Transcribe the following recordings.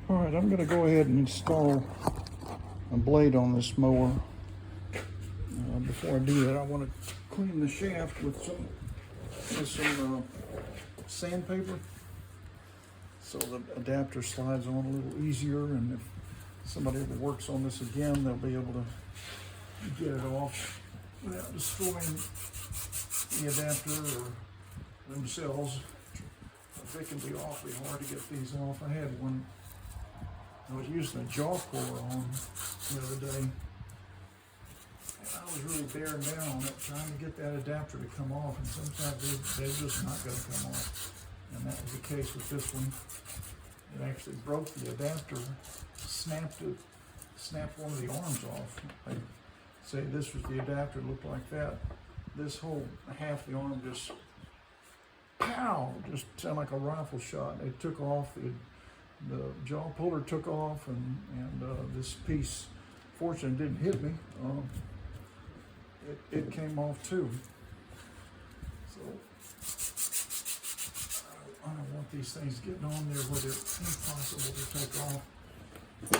All right, I'm gonna go ahead and install a blade on this mower. Before I do that, I want to clean the shaft with some sandpaper, so the adapter slides on a little easier, and if somebody ever works on this again, they'll be able to get it off without destroying the adapter or themselves. They can be awfully hard to get these off. I had one, I was using a jaw puller on the other day. I was really bearing down on it, trying to get that adapter to come off, and sometimes they're just not going to come off. And that was the case with this one. It actually broke the adapter, snapped one of the arms off. I'd say this was the adapter, looked like that. This whole half the arm just, pow, just sounded like a rifle shot. It took off, the jaw puller took off, and this piece, fortunately, didn't hit me. It came off too. So I don't want these things getting on there where they're impossible to take off.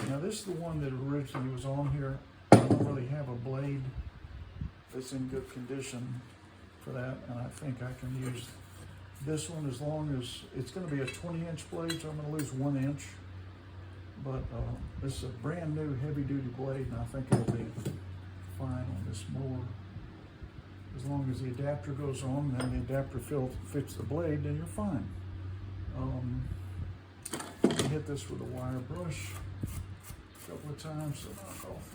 Now this is the one that originally was on here. I don't really have a blade that's in good condition for that, and I think I can use this one as long as it's going to be a 20-inch blade, so I'm going to lose 1 inch. But this is a brand new heavy-duty blade, and I think it'll be fine on this mower. As long as the adapter goes on, then the adapter fits the blade, then you're fine. You hit this with a wire brush a couple of times to knock off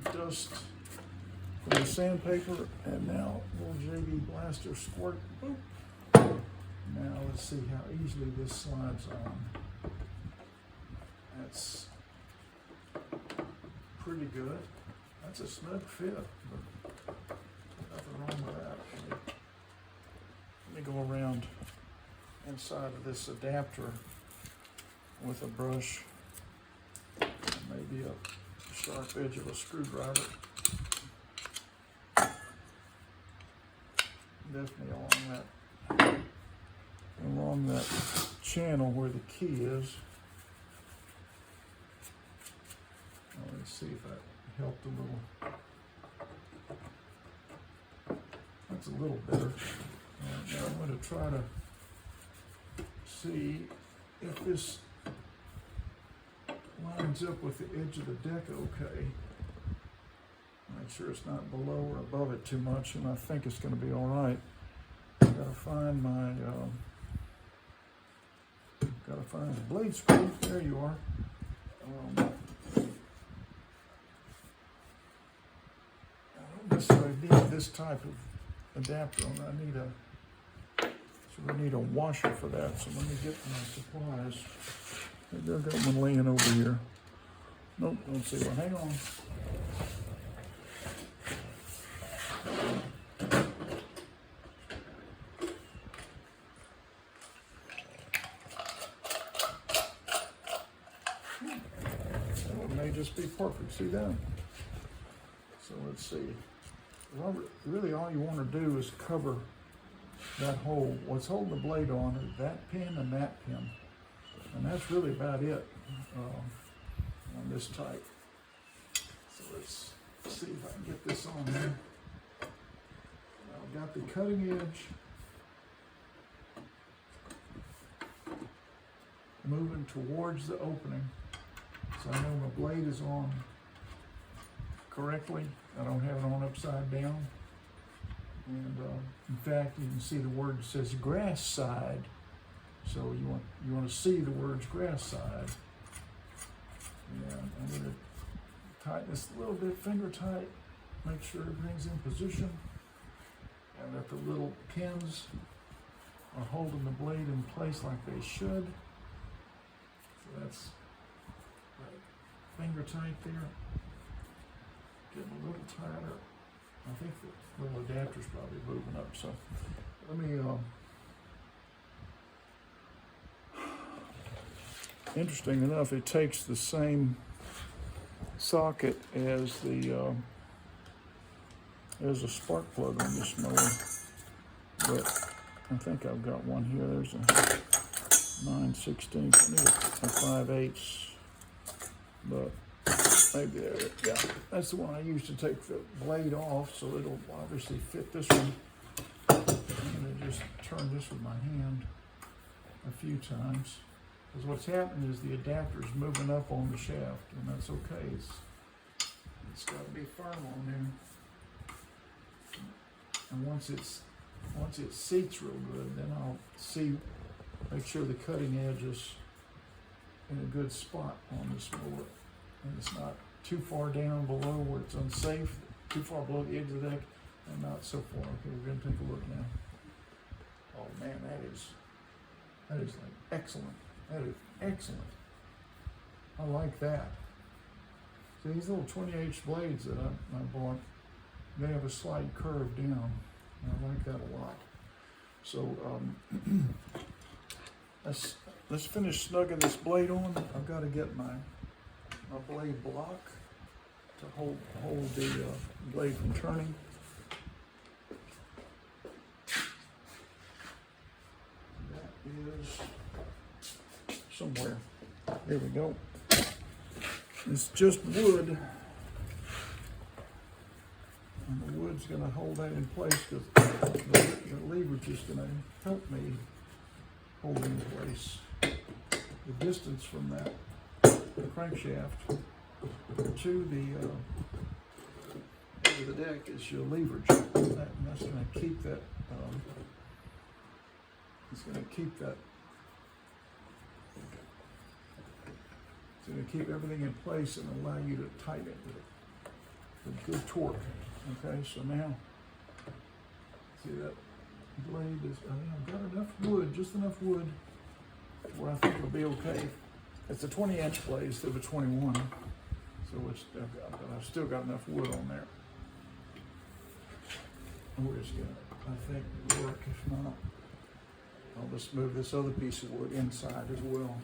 the dust from the sandpaper, and now little JB Blaster squirt. Boop. Now let's see how easily this slides on. That's pretty good. That's a snug fit, but nothing wrong with that. Let me go around inside of this adapter with a brush, maybe a sharp edge of a screwdriver. Definitely along that channel where the key is. Let's see if that helped a little. That's a little better. Now I'm going to try to see if this lines up with the edge of the deck okay. Make sure it's not below or above it too much, and I think it's going to be all right. I've got to find my the blade screw. There you are. I don't necessarily need this type of adapter. I need a washer for that. So let me get my supplies. Maybe I've got one laying over here. Nope, don't see one. Hang on. That may just be perfect. See that? So let's see. Well, really all you want to do is cover that hole. What's holding the blade on is that pin and that pin. And that's really about it on this type. So let's see if I can get this on there. I've got the cutting edge moving towards the opening. So I know my blade is on correctly. I don't have it on upside down. And in fact, you can see the word that says grass side. So you want to see the words grass side. And I'm going to tighten this a little bit, finger tight, make sure everything's in position, and that the little pins are holding the blade in place like they should. So that's right, finger tight there. Getting a little tighter. I think the little adapter's probably moving up. So let me. Interesting enough, it takes the same socket as the there's a spark plug on this mower, but I think I've got one here. There's a 9/16. I need a 5/8. but maybe there, yeah, that's the one I used to take the blade off, so it'll obviously fit this one. I'm gonna just turn this with my hand a few times, because what's happening is the adapter is moving up on the shaft, and that's okay. It's got to be firm on there, and once it seats real good, then I'll make sure the cutting edge is in a good spot on this mower, and it's not too far down below where it's unsafe, too far below the edge of the deck, and not so far. Okay, we're gonna take a look now. Oh man, that is like excellent. That is excellent. I like that. So these little 20H blades that I bought, they have a slight curve down. I like that a lot. So let's finish snugging this blade on. I've got to get my blade block to hold the blade from turning. That is somewhere. There we go. It's just wood, and the wood's going to hold that in place because the leverage is going to help me hold it in place. The distance from the crankshaft to the edge of the deck is your leverage. That's going to keep that. It's going to keep that. It's going to keep everything in place and allow you to tighten it with good torque. Okay, so now, see that blade is, I've got enough wood, just enough wood where I think it'll be okay. It's a 20-inch blade instead of a 21, so I've still got enough wood on there. We're just gonna, I think, work. If not, I'll just move this other piece of wood inside as well.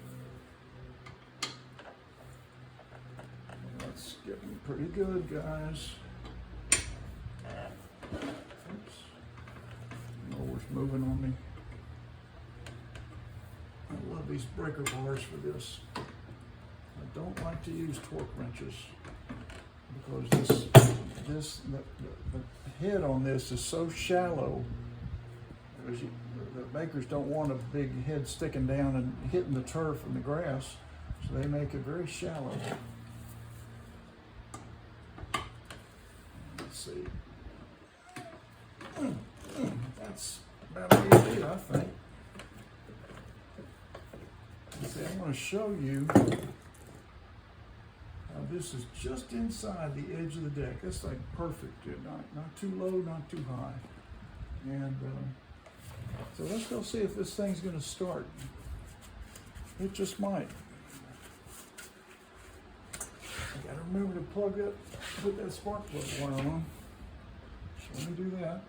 That's getting pretty good, guys. Oops. Mower's moving on me. I love these breaker bars for this. I don't like to use torque wrenches because the head on this is so shallow. The makers don't want a big head sticking down and hitting the turf and the grass, so they make it very shallow. Let's see. That's about easy, I think. See, I'm going to show you how this is just inside the edge of the deck. That's like perfect, not too low, not too high. And so let's go see if this thing's going to start. It just might. I got to remember to put that spark plug wire on. So let me do that.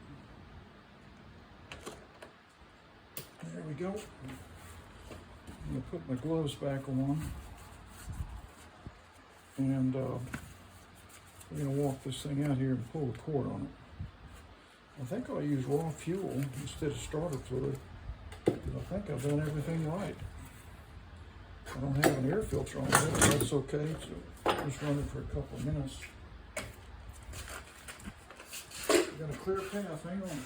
There we go. I'm going to put my gloves back on. And we're going to walk this thing out here and pull the cord on it. I think I'll use raw fuel instead of starter fluid, because I think I've done everything right. I don't have an air filter on it, but that's okay. So just run it for a couple of minutes. Got a clear path, hang on.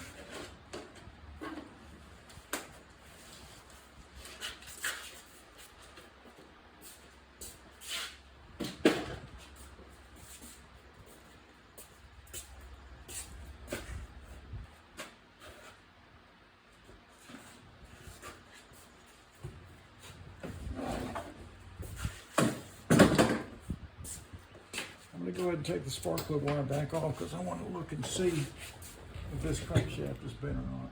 Go ahead and take the spark plug wire back off because I want to look and see if this crankshaft is bent or not.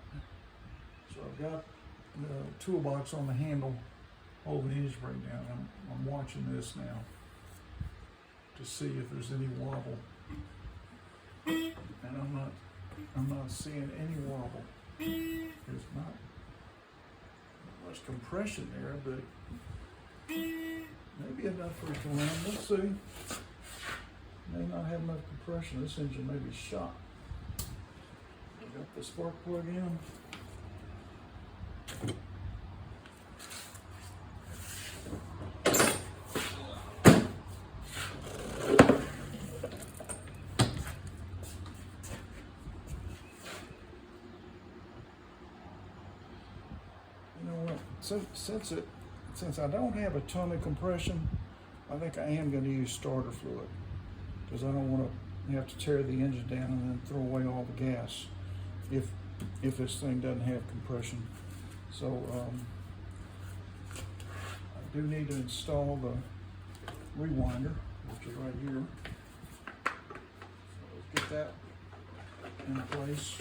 So I've got the toolbox on the handle holding the hinge brake down. I'm watching this now to see if there's any wobble, and I'm not seeing any wobble. There's not much compression there, but maybe enough for it to run. Let's see. May not have enough compression. This engine may be shot. I got the spark plug in. since I don't have a ton of compression, I think I am going to use starter fluid because I don't want to have to tear the engine down and then throw away all the gas if this thing doesn't have compression. So I do need to install the rewinder, which is right here. So let's get that in place.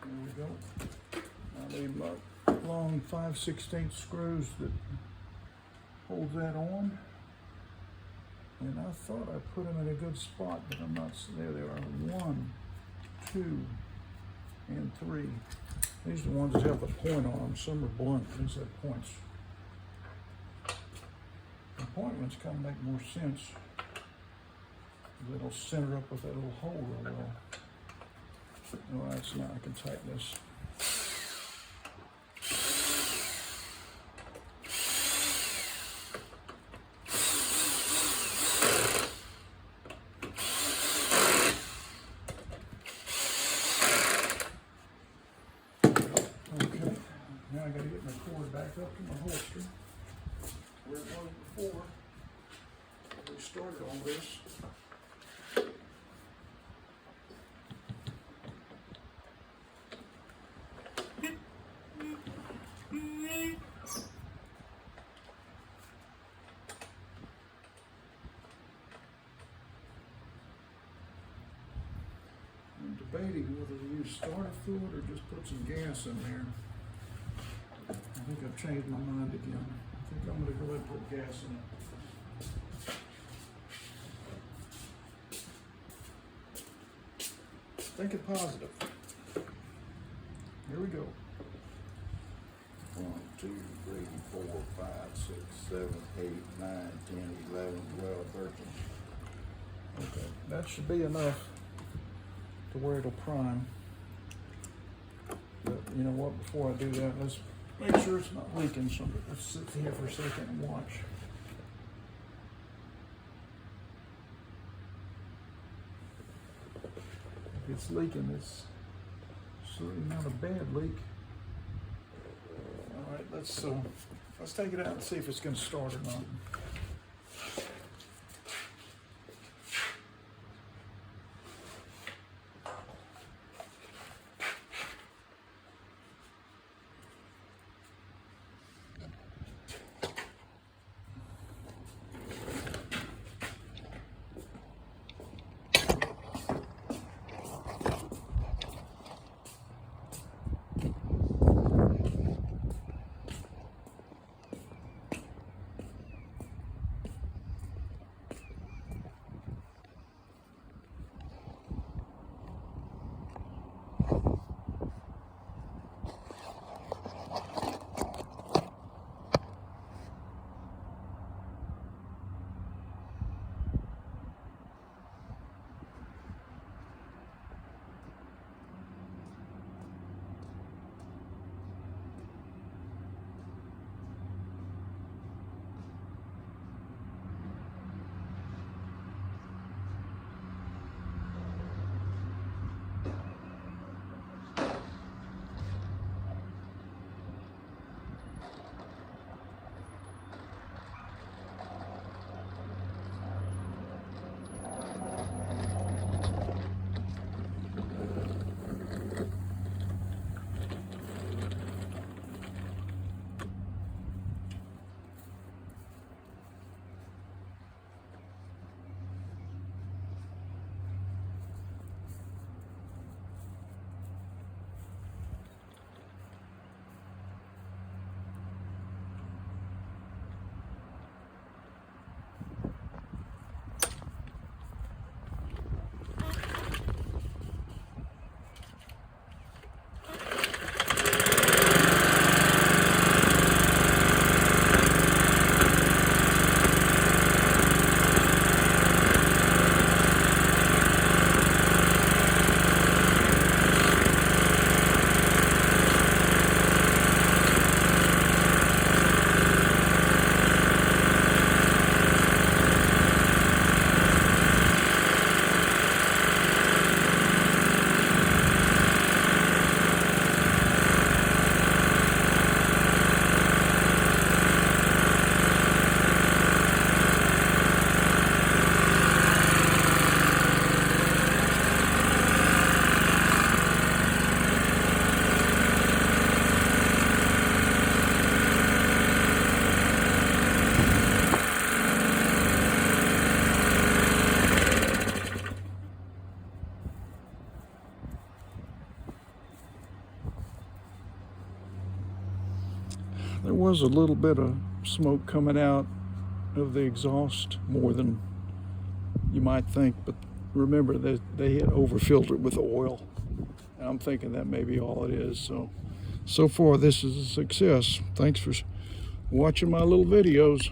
There we go. I need my long 5/16 screws that hold that on. And I thought I put them in a good spot, but I'm not. There they are. 1, 2, and 3. These are the ones that have the point on them. Some are blunt. These have points. The point ones kind of make more sense. It'll center up with that little hole real well. All right, so now I can tighten this. Okay, now I gotta get my cord back up to my holster where it was before we started all this. I'm debating whether to use starter fluid or just put some gas in there. I think I've changed my mind again. I think I'm going to go ahead and put gas in it. Thinking positive. Here we go. 1, 2, 3, 4, 5, 6, 7, 8, 9, 10, 11, 12, 13. Okay, that should be enough to where it'll prime. But you know what, before I do that, let's make sure it's not leaking. So let's sit here for a second and watch. If it's leaking, it's certainly not a bad leak. All right, let's take it out and see if it's going to start or not. there was a little bit of smoke coming out of the exhaust, more than you might think, but remember that they had over-filtered with oil. And I'm thinking that may be all it is. So far this is a success. Thanks for watching my little videos.